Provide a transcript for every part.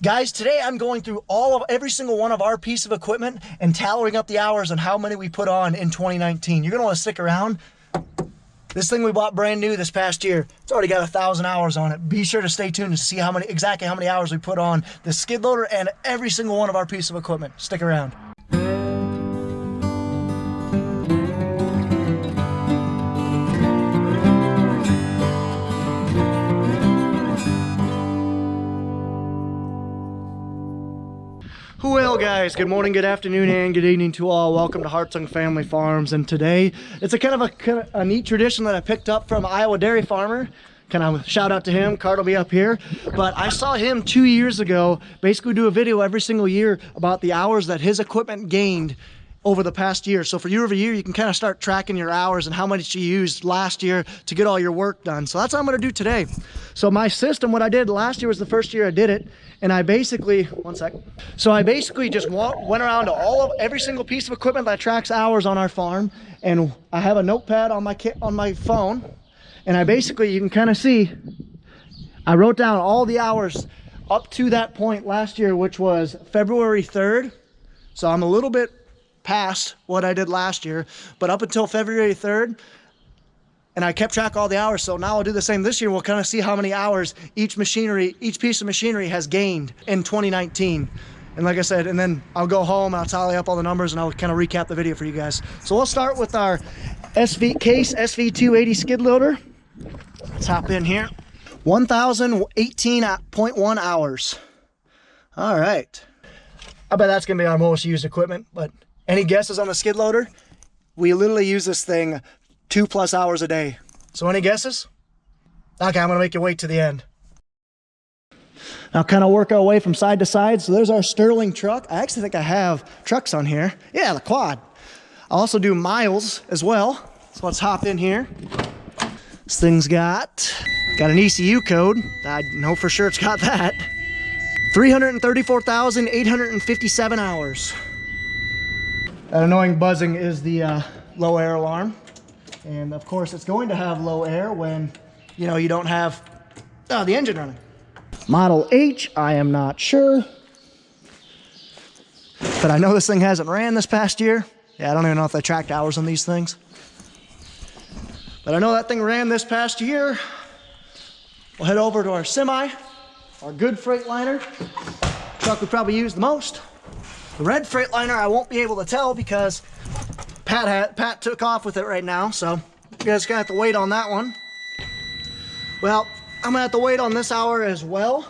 Guys, today I'm going through every single one of our piece of equipment and tallying up the hours and how many we put on in 2019. You're gonna want to stick around. This thing we bought brand new this past year, it's already got 1,000 hours on it. Be sure to stay tuned to see exactly how many hours we put on the skid loader and every single one of our piece of equipment. Stick around. Well guys, good morning, good afternoon, and good evening to all. Welcome to Hartung Family Farms, and today it's a kind of a neat tradition that I picked up from Iowa dairy farmer. Kind of shout out to him. Card will be up here, but I saw him 2 years ago basically do a video every single year about the hours that his equipment gained over the past year. So for year over year, you can kind of start tracking your hours and how much you used last year to get all your work done. So that's what I'm going to do today. So my system, what I did last year was the first year I did it, and I basically, So I basically just went around to every single piece of equipment that tracks hours on our farm, and I have a notepad on my phone, and I basically, you can kind of see, I wrote down all the hours up to that point last year, which was February 3rd. So I'm a little bit past what I did last year, but up until February 3rd, and I kept track of all the hours. So now I'll do the same this year. We'll kind of see how many hours each piece of machinery has gained in 2019. And like I said, and then I'll go home and I'll tally up all the numbers and I'll kind of recap the video for you guys. So we'll start with our Case SV280 skid loader. Let's hop in here. 1,018.1 hours. All right. I bet that's gonna be our most used equipment, but any guesses on the skid loader? We literally use this thing 2+ hours a day. So any guesses? Okay, I'm gonna make you wait to the end. Now kind of work our way from side to side. So there's our Sterling truck. I actually think I have trucks on here. Yeah, the quad. I also do miles as well. So let's hop in here. This thing's got an ECU code. I know for sure it's got that. 334,857 hours. That annoying buzzing is the low air alarm. And of course it's going to have low air when, you don't have the engine running. Model H, I am not sure. But I know this thing hasn't ran this past year. Yeah, I don't even know if they tracked hours on these things. But I know that thing ran this past year. We'll head over to our semi, our good Freightliner. Truck we probably use the most. The red Freightliner I won't be able to tell because Pat took off with it right now, so you guys gonna have to wait on that one. Well, I'm gonna have to wait on this hour as well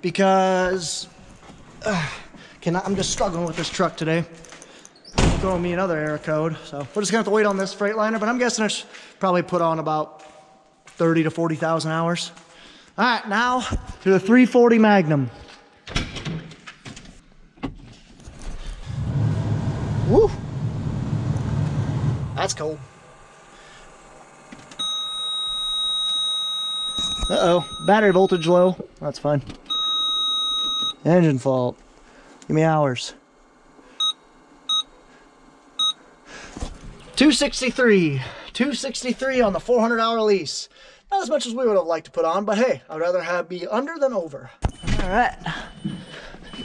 because I'm just struggling with this truck today. Throwing me another error code, so we're just gonna have to wait on this Freightliner, but I'm guessing it's probably put on about 30 to 40,000 hours. All right, now to the 340 Magnum. Woo! That's cold. Uh-oh, battery voltage low. That's fine. Engine fault. Give me hours. 263 on the 400-hour lease. Not as much as we would have liked to put on, but hey, I'd rather be under than over. All right,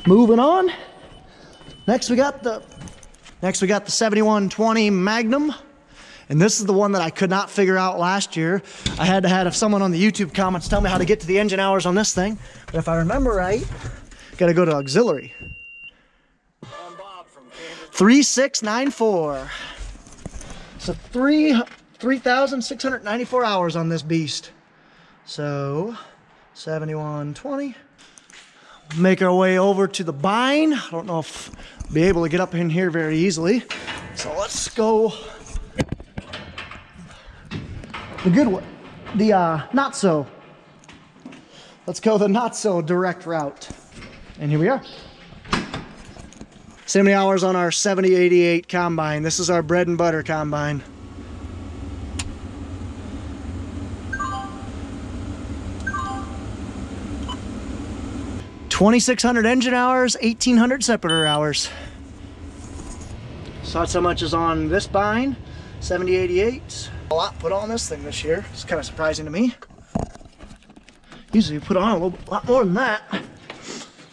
moving on. Next we got the 7120 Magnum. And this is the one that I could not figure out last year. I had to have someone on the YouTube comments tell me how to get to the engine hours on this thing. But if I remember right, gotta go to auxiliary. 3694. So 3,694 hours on this beast. So 7120. Make our way over to the bine. I don't know if I'll be able to get up in here very easily. So let's go the good one, the not so. Let's go the not so direct route. And here we are. 70 hours on our 7088 combine. This is our bread and butter combine. $2,600 engine hours, 1,800 separator hours. So that's how much is on this bine, 7088. A lot put on this thing this year. It's kind of surprising to me. Usually you put on a lot more than that.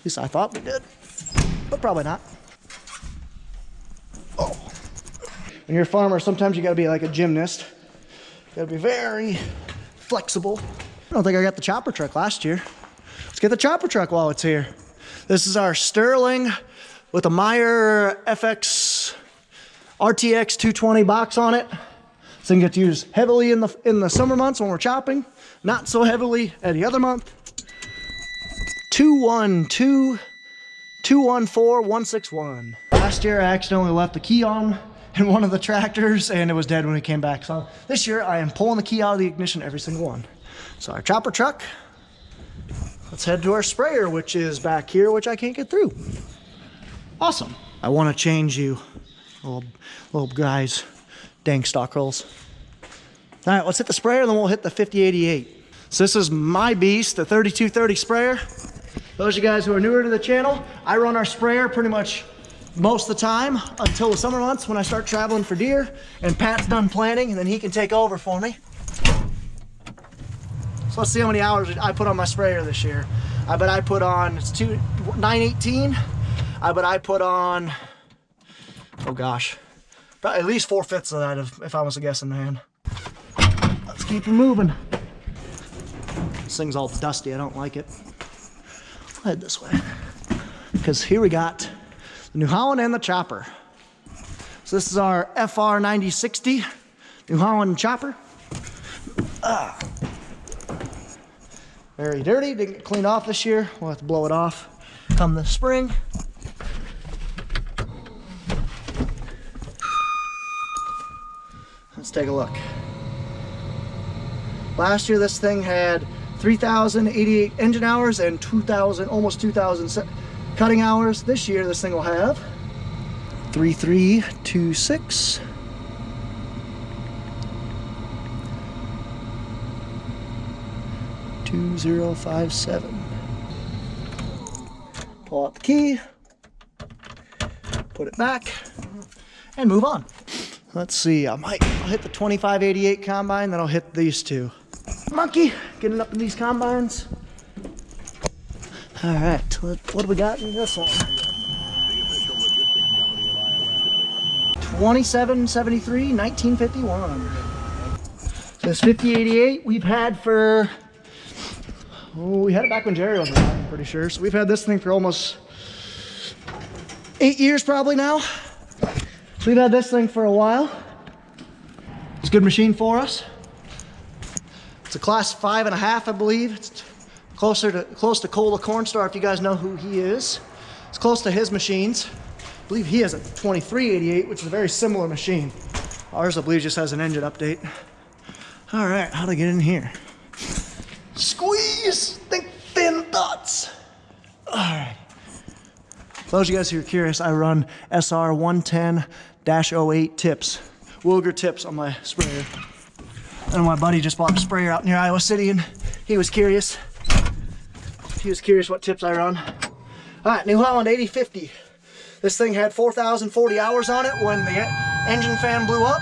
At least I thought we did, but probably not. Oh. When you're a farmer, sometimes you gotta be like a gymnast. You gotta be very flexible. I don't think I got the chopper truck last year. Let's get the chopper truck while it's here. This is our Sterling with a Meyer FX RTX 220 box on it. This thing gets used heavily in the summer months when we're chopping, not so heavily any other month. 212-214-161. Last year I accidentally left the key on in one of the tractors and it was dead when we came back. So this year I am pulling the key out of the ignition every single one. So our chopper truck, let's head to our sprayer, which is back here, which I can't get through. Awesome. I want to change you, little guys, dang stock rolls. All right, let's hit the sprayer and then we'll hit the 5088. So this is my beast, the 3230 sprayer. Those of you guys who are newer to the channel, I run our sprayer pretty much most of the time until the summer months when I start traveling for Deere and Pat's done planting and then he can take over for me. So let's see how many hours I put on my sprayer this year. I bet I put on, it's 918. I bet I put on, oh gosh, probably at least 4/5 of that if I was a guessing man. Let's keep it moving. This thing's all dusty, I don't like it. I'll head this way. Because here we got the New Holland and the chopper. So this is our FR 9060 New Holland chopper. Very dirty, didn't get cleaned off this year. We'll have to blow it off come the spring. Let's take a look. Last year this thing had 3,088 engine hours and 2,000, almost 2,000 cutting hours. This year this thing will have 3326. Pull out the key, put it back, and move on. Let's see, I'll hit the 2588 combine, then I'll hit these two. Monkey, getting up in these combines. All right, what do we got in this one? 2773, 1951. So this 5088 we've had for, we had it back when Jerry was alive, I'm pretty sure. So we've had this thing for almost 8 years probably now. So we've had this thing for a while. It's a good machine for us. It's a class 5.5, I believe. It's close to Cole the Cornstar, if you guys know who he is. It's close to his machines. I believe he has a 2388, which is a very similar machine. Ours, I believe, just has an engine update. All right, how to get in here? Squeeze! Think thin thoughts. All right. For those of you guys who are curious, I run SR 110-08 tips, Wilger tips on my sprayer. And my buddy just bought a sprayer out near Iowa City and he was curious. He was curious what tips I run. All right, New Holland 8050. This thing had 4,040 hours on it when the engine fan blew up.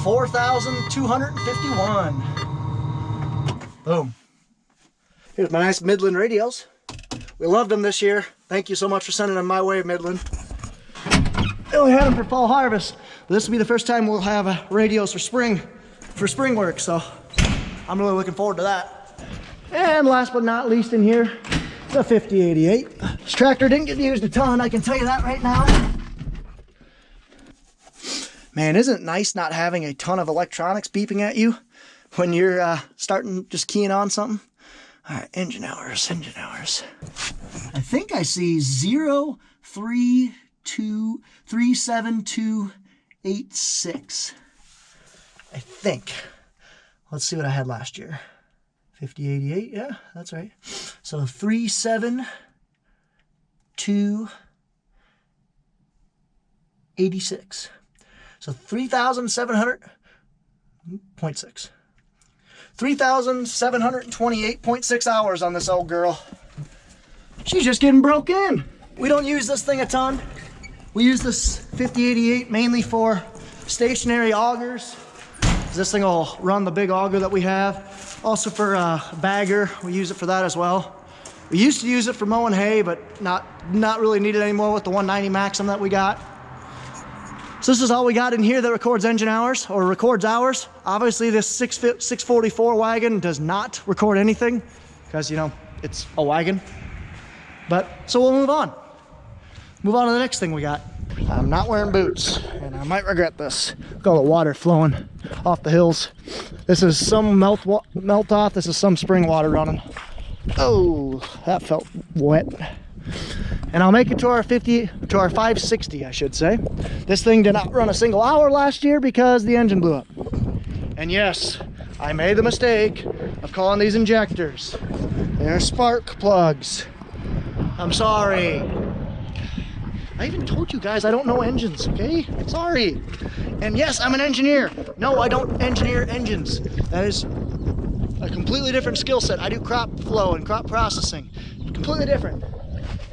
4,251. Boom. Here's my nice Midland radios. We loved them this year. Thank you so much for sending them my way, Midland. We only had them for fall harvest. This will be the first time we'll have radios for spring work, so I'm really looking forward to that. And last but not least in here, the 5088. This tractor didn't get used a ton, I can tell you that right now. Man, isn't it nice not having a ton of electronics beeping at you when you're starting just keying on something? All right, engine hours. I think I see 0323786. I think. Let's see what I had last year. 5088, yeah, that's right. So 37286. So 3,700.6. 3,728.6 hours on this old girl. She's just getting broke in. We don't use this thing a ton. We use this 5088 mainly for stationary augers. This thing will run the big auger that we have. Also for bagger, we use it for that as well. We used to use it for mowing hay, but not really needed anymore with the 190 Maxim that we got. So this is all we got in here that records engine hours, or records hours. Obviously this 644 wagon does not record anything, because, you know, it's a wagon. But, so we'll move on. Move on to the next thing we got. I'm not wearing boots, and I might regret this. Look at all the water flowing off the hills. This is some melt off. This is some spring water running. Oh, that felt wet. And I'll make it to our 560, I should say. This thing did not run a single hour last year because the engine blew up. And yes, I made the mistake of calling these injectors. They're spark plugs. I'm sorry. I even told you guys I don't know engines, okay? Sorry. And yes, I'm an engineer. No, I don't engineer engines. That is a completely different skill set. I do crop flow and crop processing. Completely different.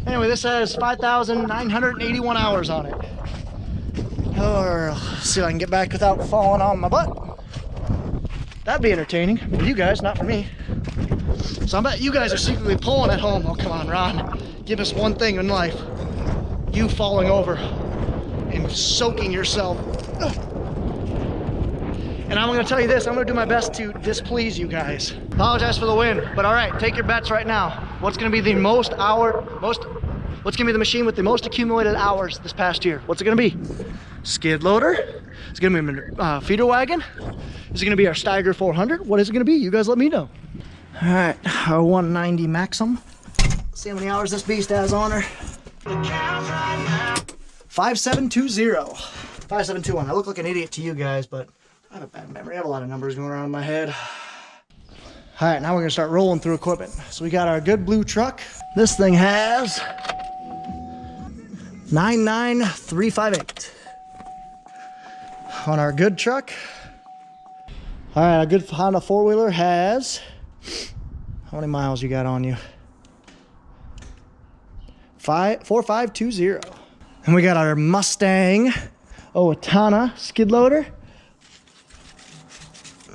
Anyway, this has 5,981 hours on it. Let's see if I can get back without falling on my butt. That'd be entertaining for you guys, not for me. So I bet you guys are secretly pulling at home. Oh, come on, Ron. Give us one thing in life. You falling over and soaking yourself. And I'm gonna tell you this, I'm gonna do my best to displease you guys. Apologize for the wind, but all right, take your bets right now. What's gonna be the what's gonna be the machine with the most accumulated hours this past year? What's it gonna be? Skid loader? Is it gonna be a feeder wagon? Is it gonna be our Steiger 400? What is it gonna be? You guys let me know. All right, our 190 Maxim. Let's see how many hours this beast has on her. 5720. 5721. I look like an idiot to you guys, but I have a bad memory. I have a lot of numbers going around in my head. All right, now we're gonna start rolling through equipment. So we got our good blue truck. This thing has 99358 on our good truck. All right, our good Honda four-wheeler has, how many miles you got on you? 4520. And we got our Mustang Owatonna skid loader.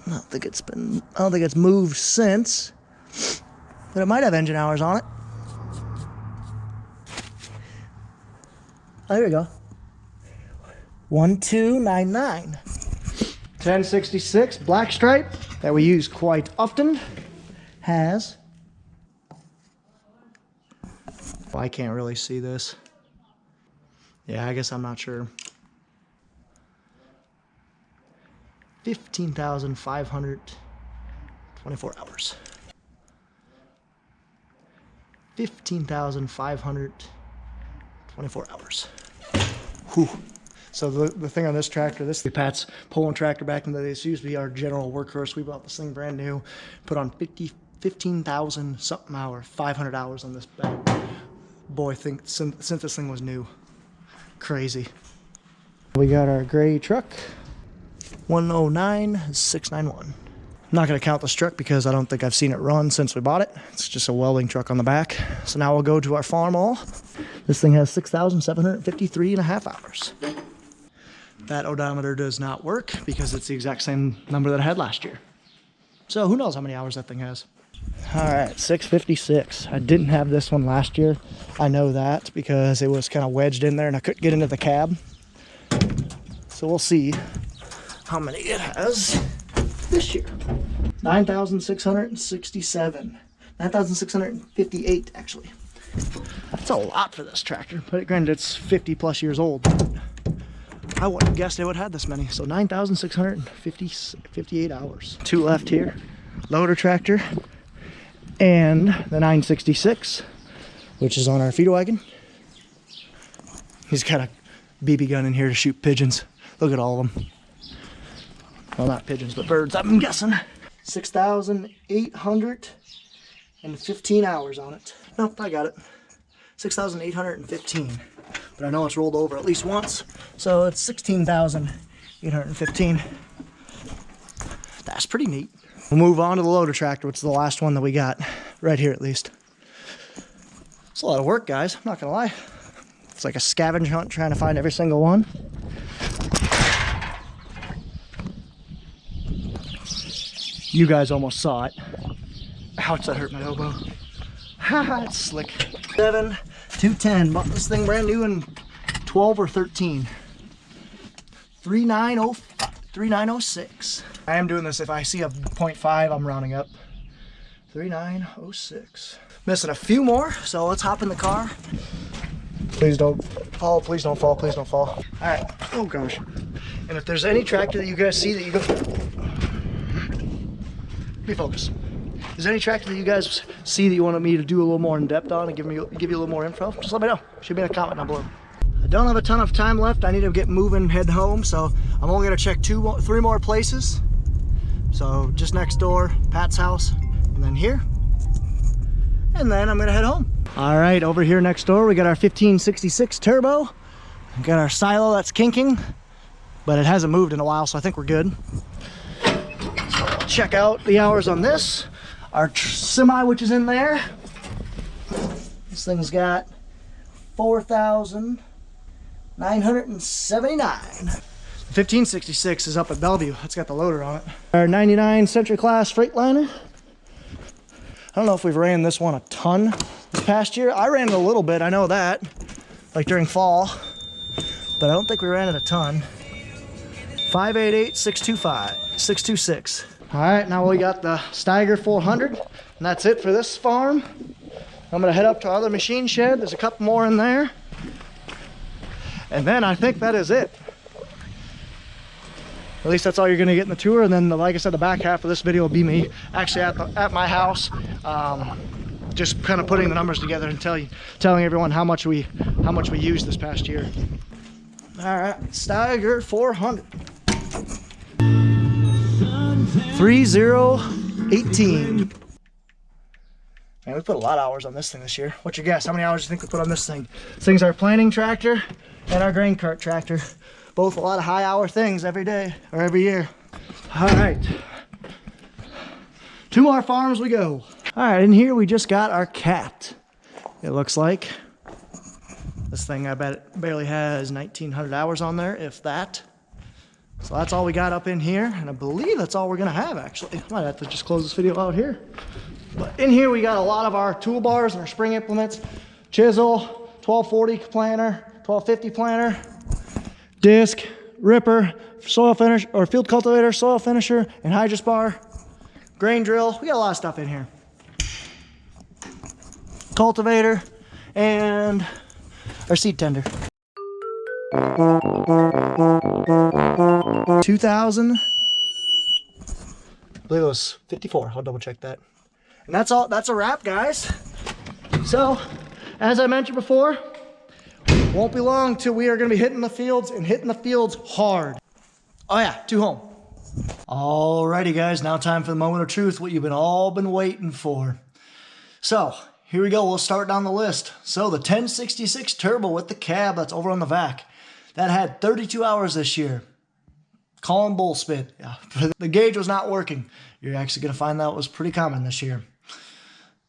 I don't think it's moved since, but it might have engine hours on it. Oh, there we go. 1299. 1066 black stripe that we use quite often has, well, I can't really see this. Yeah, I guess I'm not sure. 15,524 hours. 15,524 hours. Whew. So the thing on this tractor, Pat's pulling tractor back into this used to be our general workhorse. We bought this thing brand new, put on 15,000 something hours, 500 hours on this bad boy thing since this thing was new. Crazy. We got our gray truck, 109691. I'm not going to count this truck because I don't think I've seen it run since we bought it. It's just a welding truck on the back. So now we'll go to our farm all. This thing has 6,753 and a half hours. That odometer does not work because it's the exact same number that I had last year. So who knows how many hours that thing has. All right, 656. I didn't have this one last year. I know that because it was kind of wedged in there and I couldn't get into the cab. So we'll see how many it has this year. 9,667. 9,658 actually. That's a lot for this tractor, but granted it's 50 plus years old. I wouldn't have guessed it would have this many. So 9,658 hours. Two left here. Loader tractor and the 966, which is on our feeder wagon. He's got a BB gun in here to shoot pigeons. Look at all of them. Well, not pigeons, but birds, I'm guessing. 6,815 hours on it. Nope, I got it. 6,815. But I know it's rolled over at least once, so it's 16,815. That's pretty neat. We'll move on to the loader tractor, which is the last one that we got, right here at least. It's a lot of work, guys, I'm not gonna lie. It's like a scavenger hunt trying to find every single one. You guys almost saw it. Ouch, that hurt my elbow. Haha, it's slick. 7-210. Bought this thing brand new in 12 or 13. 3906. I am doing this. If I see a 0.5, I'm rounding up. 3906. Missing a few more, so let's hop in the car. Please don't fall, please don't fall, please don't fall. All right, oh gosh. And if there's any tractor that you guys see that you go, let me focus. If there's any tractor that you guys see that you want me to do a little more in depth on and give you a little more info, just let me know. Shoot me a comment down below. I don't have a ton of time left. I need to get moving, head home, so I'm only gonna check 3 more places. So just next door, Pat's house, and then here, and then I'm gonna head home. All right, over here next door, we got our 1566 turbo. We got our silo that's kinking, but it hasn't moved in a while, so I think we're good. Check out the hours on this. Our semi, which is in there. This thing's got 4,979. 1566 is up at Bellevue. It's got the loader on it. Our 99 Century Class Freightliner. I don't know if we've ran this one a ton this past year. I ran it a little bit, I know that, like during fall, but I don't think we ran it a ton. 588-626. All right, now we got the Steiger 400, and that's it for this farm. I'm gonna head up to our other machine shed. There's a couple more in there. And then I think that is it. At least that's all you're gonna get in the tour. And then, like I said, the back half of this video will be me actually at my house, just kind of putting the numbers together and telling everyone how much we used this past year. All right, Steiger 400. 3018. Man, we put a lot of hours on this thing this year. What's your guess? How many hours do you think we put on this thing? This thing's our planting tractor and our grain cart tractor. Both a lot of high hour things every day or every year. All right, 2 more farms we go. All right, in here we just got our cat. It looks like this thing, I bet it barely has 1,900 hours on there, if that. So that's all we got up in here, and I believe that's all we're gonna have actually. I might have to just close this video out here. But in here we got a lot of our toolbars and our spring implements. Chisel, 1240 planter, 1250 planter, disc, ripper, soil finish or field cultivator, soil finisher, and hydro bar, grain drill. We got a lot of stuff in here. Cultivator and our seed tender. 2000. I believe it was 54. I'll double check that. And that's all. That's a wrap, guys. So, as I mentioned before, won't be long till we are going to be hitting the fields and hitting the fields hard. Oh yeah, 2 home. Alrighty, guys. Now time for the moment of truth. What you've all been waiting for. So here we go. We'll start down the list. So the 1066 turbo with the cab that's over on the vac. That had 32 hours this year. Calling bull spit. Yeah. The gauge was not working. You're actually going to find that was pretty common this year.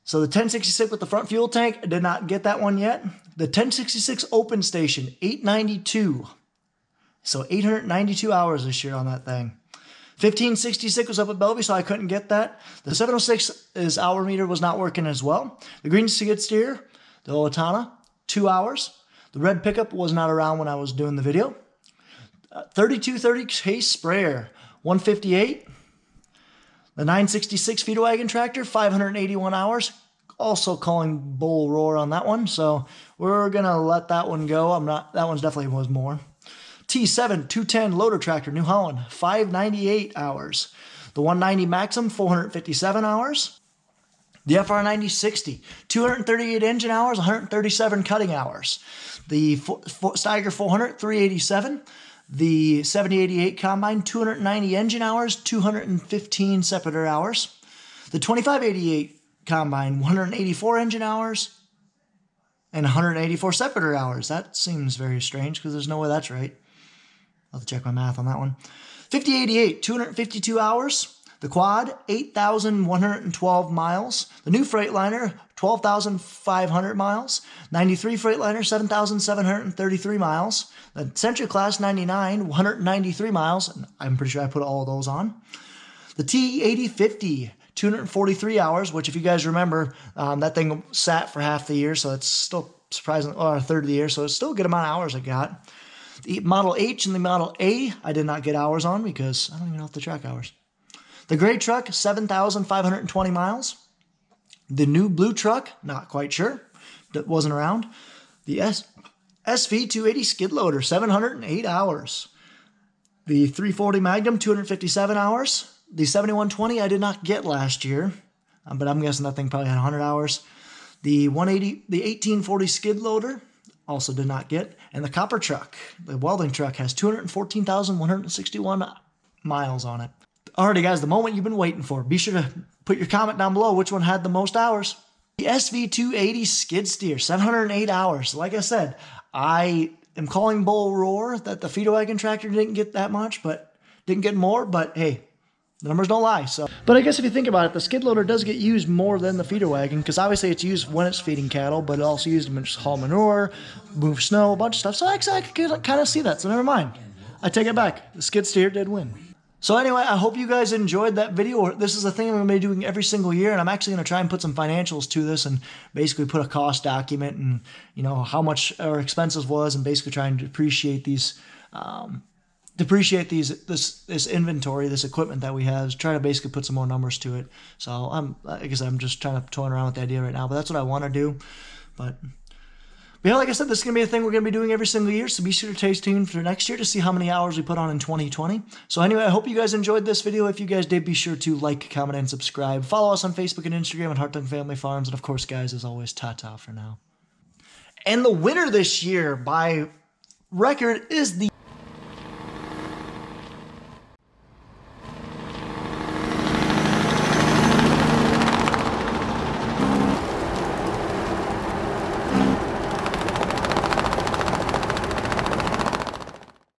So the 1066 with the front fuel tank, I did not get that one yet. The 1066 open station, 892. So 892 hours this year on that thing. 1566 was up at Bellevue, so I couldn't get that. The 706 is hour meter was not working as well. The green skid steer, the Oatana, 2 hours. The red pickup was not around when I was doing the video. 3230 case sprayer, 158. The 966 feeder wagon tractor, 581 hours. Also calling bull roar on that one, so we're gonna let that one go. That one's definitely was more. T7 210 loader tractor, New Holland, 598 hours. The 190 Maxim, 457 hours. The FR9060, 238 engine hours, 137 cutting hours. The Steiger 400, 387. The 7088 combine, 290 engine hours, 215 separator hours. The 2588 combine, 184 engine hours and 184 separator hours. That seems very strange because there's no way that's right. I'll have to check my math on that one. 5088, 252 hours. The quad, 8,112 miles. The new Freightliner, 12,500 miles. 93 Freightliner, 7,733 miles. The Century Class 99, 193 miles. I'm pretty sure I put all of those on. The T8050, 243 hours, which if you guys remember, that thing sat for half the year, so it's still surprisingly, or a third of the year, so it's still a good amount of hours I got. The Model H and the Model A, I did not get hours on because I don't even know if they track hours. The gray truck, 7,520 miles. The new blue truck, not quite sure. That wasn't around. The SV280 skid loader, 708 hours. The 340 Magnum, 257 hours. The 7120 I did not get last year, but I'm guessing that thing probably had 100 hours. The 1840 skid loader, also did not get. And the copper truck, the welding truck, has 214,161 miles on it. Alrighty guys, the moment you've been waiting for. Be sure to put your comment down below which one had the most hours. The SV280 skid steer, 708 hours. Like I said, I am calling bull roar that the feeder wagon tractor didn't get that much, but didn't get more, but hey, the numbers don't lie. So, but I guess if you think about it, the skid loader does get used more than the feeder wagon, because obviously it's used when it's feeding cattle, but it also used to haul manure, move snow, a bunch of stuff. So I can kind of see that, so never mind. I take it back. The skid steer did win. So anyway, I hope you guys enjoyed that video. This is a thing I'm going to be doing every single year, and I'm actually going to try and put some financials to this and basically put a cost document and, you know, how much our expenses was, and basically try and depreciate this inventory, this equipment that we have. Try to basically put some more numbers to it. So I guess I'm just trying to toy around with the idea right now, but that's what I want to do. But yeah, like I said, this is going to be a thing we're going to be doing every single year, so be sure to stay tuned for next year to see how many hours we put on in 2020. So anyway, I hope you guys enjoyed this video. If you guys did, be sure to like, comment, and subscribe. Follow us on Facebook and Instagram at Hartung Family Farms. And of course, guys, as always, ta-ta for now. And the winner this year by record is the